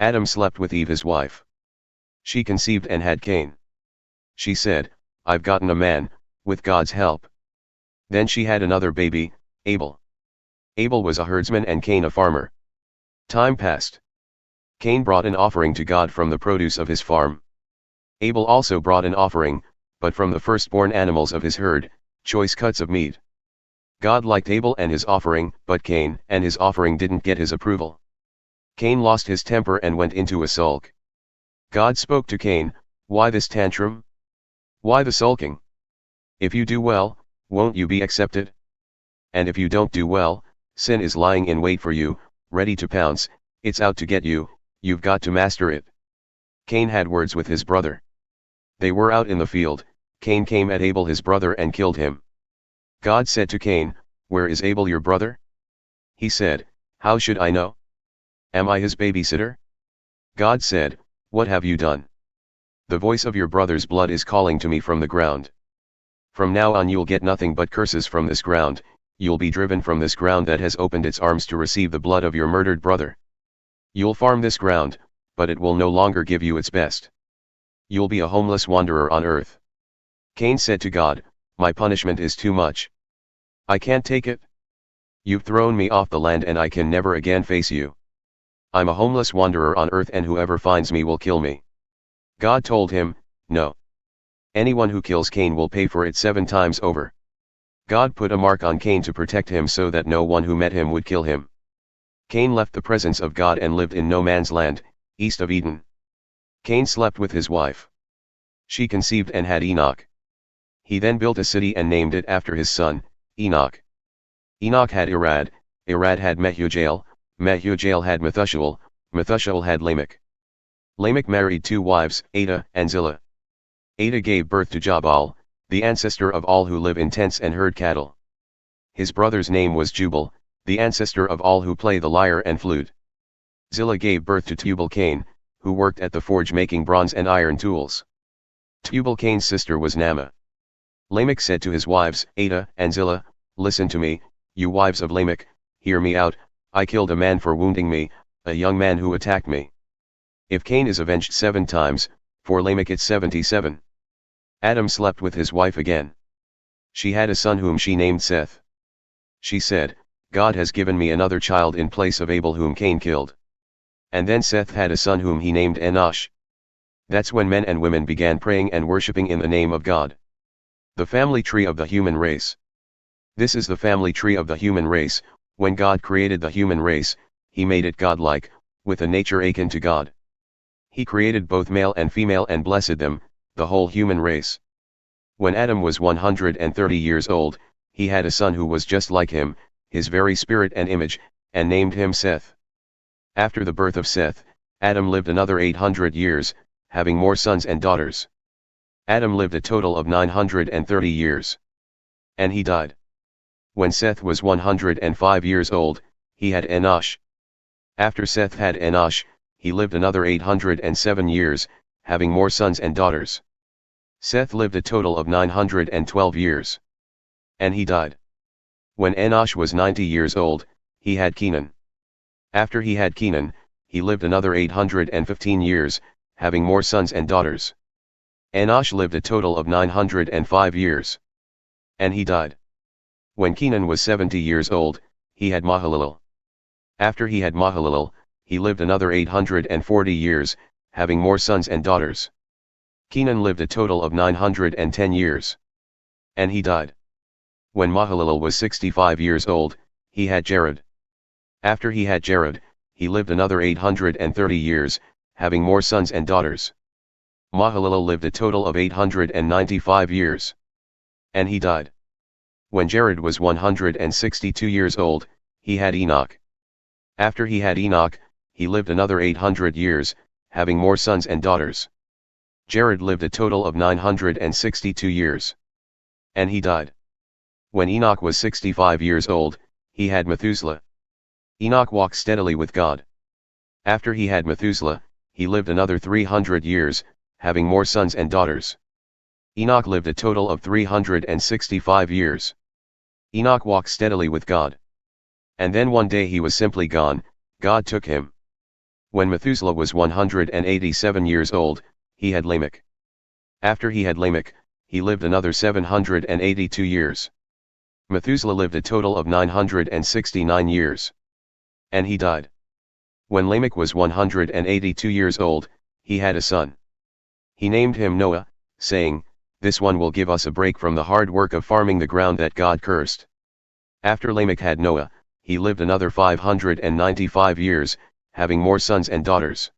Adam slept with Eve his wife. She conceived and had Cain. She said, I've gotten a man, with God's help. Then she had another baby, Abel. Abel was a herdsman and Cain a farmer. Time passed. Cain brought an offering to God from the produce of his farm. Abel also brought an offering, but from the firstborn animals of his herd, choice cuts of meat. God liked Abel and his offering, but Cain and his offering didn't get his approval. Cain lost his temper and went into a sulk. God spoke to Cain, why this tantrum? Why the sulking? If you do well, won't you be accepted? And if you don't do well, sin is lying in wait for you, ready to pounce, it's out to get you, you've got to master it. Cain had words with his brother. They were out in the field. Cain came at Abel his brother and killed him. God said to Cain, where is Abel your brother? He said, how should I know? Am I his babysitter? God said, what have you done? The voice of your brother's blood is calling to me from the ground. From now on you'll get nothing but curses from this ground, you'll be driven from this ground that has opened its arms to receive the blood of your murdered brother. You'll farm this ground, but it will no longer give you its best. You'll be a homeless wanderer on earth. Cain said to God, my punishment is too much. I can't take it. You've thrown me off the land and I can never again face you. I'm a homeless wanderer on earth and whoever finds me will kill me. God told him, no. Anyone who kills Cain will pay for it 7 times over. God put a mark on Cain to protect him so that no one who met him would kill him. Cain left the presence of God and lived in no man's land, east of Eden. Cain slept with his wife. She conceived and had Enoch. He then built a city and named it after his son, Enoch. Enoch had Irad, Irad had Mehujael, Mehujael had Methushael, Methushael had Lamech. Lamech married 2 wives, Adah and Zillah. Adah gave birth to Jabal, the ancestor of all who live in tents and herd cattle. His brother's name was Jubal, the ancestor of all who play the lyre and flute. Zillah gave birth to Tubal-Cain, who worked at the forge making bronze and iron tools. Tubal-Cain's sister was Naamah. Lamech said to his wives, Adah and Zillah, listen to me, you wives of Lamech, hear me out, I killed a man for wounding me, a young man who attacked me. If Cain is avenged 7 times, for Lamech it's 77. Adam slept with his wife again. She had a son whom she named Seth. She said, God has given me another child in place of Abel whom Cain killed. And then Seth had a son whom he named Enosh. That's when men and women began praying and worshipping in the name of God. The family tree of the human race. This is the family tree of the human race. When God created the human race, he made it godlike, with a nature akin to God. He created both male and female and blessed them, the whole human race. When Adam was 130 years old, he had a son who was just like him, his very spirit and image, and named him Seth. After the birth of Seth, Adam lived another 800 years, having more sons and daughters. Adam lived a total of 930 years. And he died. When Seth was 105 years old, he had Enosh. After Seth had Enosh, he lived another 807 years, having more sons and daughters. Seth lived a total of 912 years. And he died. When Enosh was 90 years old, he had Kenan. After he had Kenan, he lived another 815 years, having more sons and daughters. Enosh lived a total of 905 years. And he died. When Kenan was 70 years old, he had Mehujael. After he had Mehujael, he lived another 840 years, having more sons and daughters. Kenan lived a total of 910 years. And he died. When Mehujael was 65 years old, he had Irad. After he had Irad, he lived another 830 years, having more sons and daughters. Mehujael lived a total of 895 years. And he died. When Irad was 162 years old, he had Enoch. After he had Enoch, he lived another 800 years, having more sons and daughters. Irad lived a total of 962 years. And he died. When Enoch was 65 years old, he had Methushael. Enoch walked steadily with God. After he had Methushael, he lived another 300 years, having more sons and daughters. Enoch lived a total of 365 years. Enoch walked steadily with God. And then one day he was simply gone, God took him. When Methuselah was 187 years old, he had Lamech. After he had Lamech, he lived another 782 years. Methuselah lived a total of 969 years. And he died. When Lamech was 182 years old, he had a son. He named him Noah, saying, "This one will give us a break from the hard work of farming the ground that God cursed." After Lamech had Noah, he lived another 595 years, having more sons and daughters.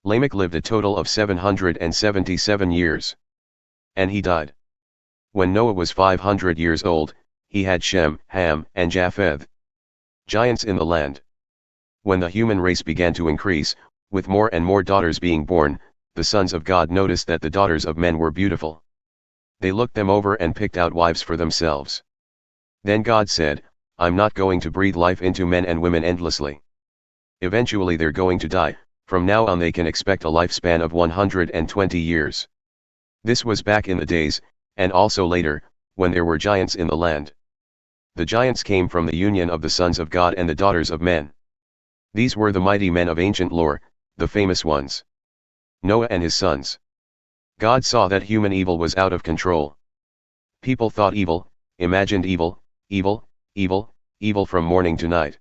Lamech lived a total of 777 years. And he died. When Noah was 500 years old, he had Shem, Ham, and Japheth, giants in the land. When the human race began to increase, with more and more daughters being born, the sons of God noticed that the daughters of men were beautiful. They looked them over and picked out wives for themselves. Then God said, "I'm not going to breathe life into men and women endlessly. Eventually they're going to die. From now on they can expect a lifespan of 120 years. This was back in the days, and also later, when there were giants in the land. The giants came from the union of the sons of God and the daughters of men. These were the mighty men of ancient lore, the famous ones. Noah and his sons. God saw that human evil was out of control. People thought evil, imagined evil, evil, evil, evil from morning to night.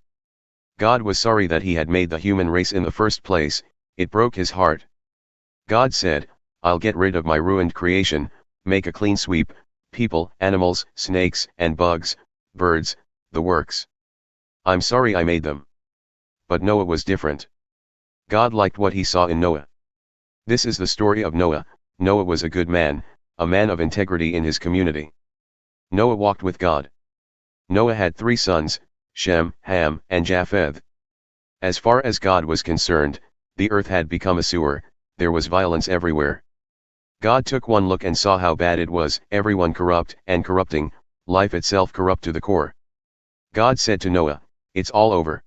God was sorry that he had made the human race in the first place. It broke his heart. God said, "I'll get rid of my ruined creation, make a clean sweep, people, animals, snakes, and bugs, birds, the works. I'm sorry I made them." But Noah was different. God liked what he saw in Noah. This is the story of Noah. Noah was a good man, a man of integrity in his community. Noah walked with God. Noah had 3 sons, Shem, Ham, and Japheth. As far as God was concerned, the earth had become a sewer. There was violence everywhere. God took one look and saw how bad it was, everyone corrupt and corrupting, life itself corrupt to the core. God said to Noah, "It's all over.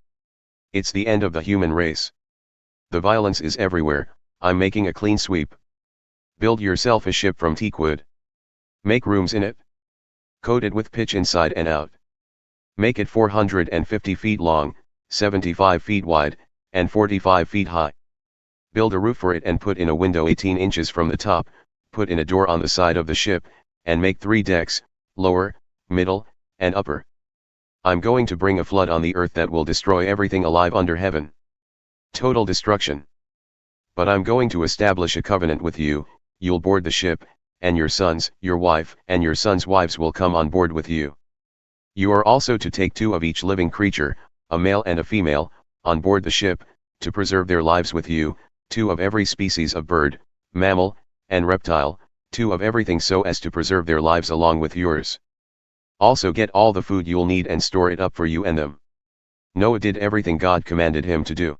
It's the end of the human race. The violence is everywhere. I'm making a clean sweep. Build yourself a ship from teak wood. Make rooms in it. Coat it with pitch inside and out. Make it 450 feet long, 75 feet wide, and 45 feet high. Build a roof for it and put in a window 18 inches from the top, put in a door on the side of the ship, and make 3 decks, lower, middle, and upper. I'm going to bring a flood on the earth that will destroy everything alive under heaven. Total destruction. But I'm going to establish a covenant with you. You'll board the ship, and your sons, your wife, and your sons' wives will come on board with you. You are also to take 2 of each living creature, a male and a female, on board the ship, to preserve their lives with you, 2 of every species of bird, mammal, and reptile, 2 of everything so as to preserve their lives along with yours. Also get all the food you'll need and store it up for you and them." Noah did everything God commanded him to do.